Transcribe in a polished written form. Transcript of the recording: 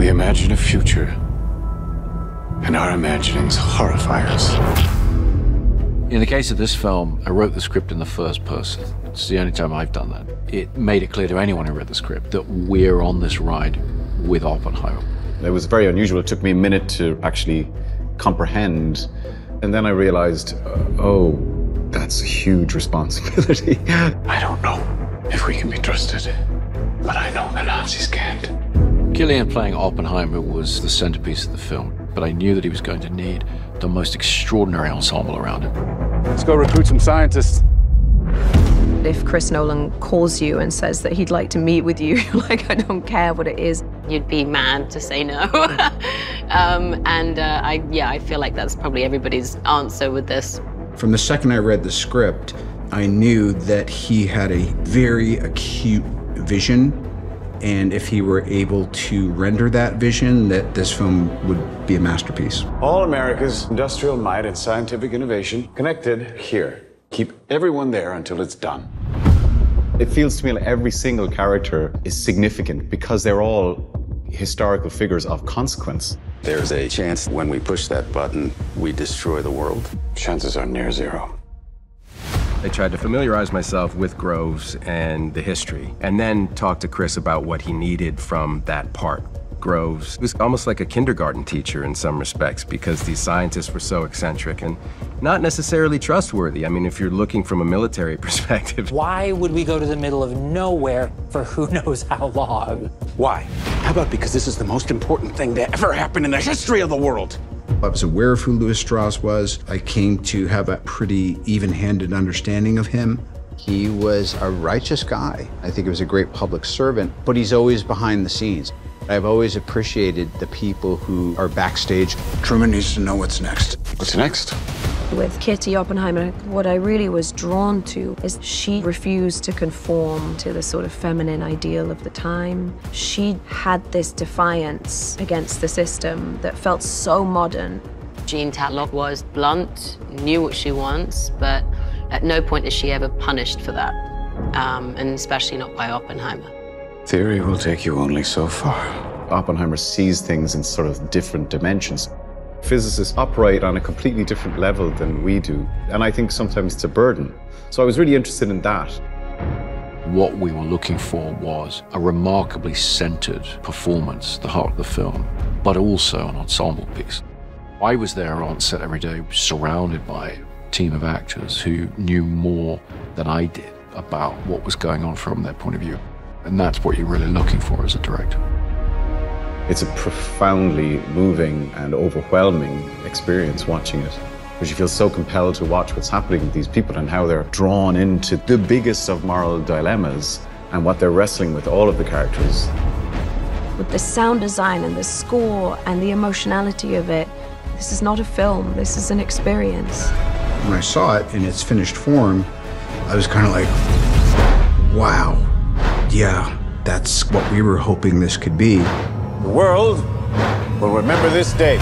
We imagine a future, and our imaginings horrify us. In the case of this film, I wrote the script in the first person. It's the only time I've done that. It made it clear to anyone who read the script that we're on this ride with Oppenheimer. It was very unusual. It took me a minute to actually comprehend. And then I realized, oh, that's a huge responsibility. I don't know if we can be trusted, but I know the Nazis can't. Cillian playing Oppenheimer was the centerpiece of the film, but I knew that he was going to need the most extraordinary ensemble around him. Let's go recruit some scientists. If Chris Nolan calls you and says that he'd like to meet with you, you're like, I don't care what it is. You'd be mad to say no. I feel like that's probably everybody's answer with this. From the second I read the script, I knew that he had a very acute vision, and if he were able to render that vision, that this film would be a masterpiece. All America's industrial might and scientific innovation connected here. Keep everyone there until it's done. It feels to me like every single character is significant because they're all historical figures of consequence. There's a chance when we push that button, we destroy the world. Chances are near zero. I tried to familiarize myself with Groves and the history, and then talk to Chris about what he needed from that part. Groves was almost like a kindergarten teacher in some respects because these scientists were so eccentric and not necessarily trustworthy. I mean, if you're looking from a military perspective. Why would we go to the middle of nowhere for who knows how long? Why? How about because this is the most important thing to ever happen in the history of the world? I was aware of who Lewis Strauss was. I came to have a pretty even-handed understanding of him. He was a righteous guy. I think he was a great public servant, but he's always behind the scenes. I've always appreciated the people who are backstage. Truman needs to know what's next. What's next? With Kitty Oppenheimer, what I really was drawn to is she refused to conform to the sort of feminine ideal of the time. She had this defiance against the system that felt so modern. Jean Tatlock was blunt, knew what she wants, but at no point is she ever punished for that, and especially not by Oppenheimer. Theory will take you only so far. Oppenheimer sees things in sort of different dimensions. Physicists operate on a completely different level than we do, and I think sometimes it's a burden. So I was really interested in that. What we were looking for was a remarkably centered performance, the heart of the film, but also an ensemble piece. I was there on set every day, surrounded by a team of actors who knew more than I did about what was going on from their point of view. And that's what you're really looking for as a director. It's a profoundly moving and overwhelming experience watching it, because you feel so compelled to watch what's happening with these people and how they're drawn into the biggest of moral dilemmas and what they're wrestling with, all of the characters. With the sound design and the score and the emotionality of it, this is not a film, this is an experience. When I saw it in its finished form, I was kind of like, wow, yeah, that's what we were hoping this could be. The world will remember this day.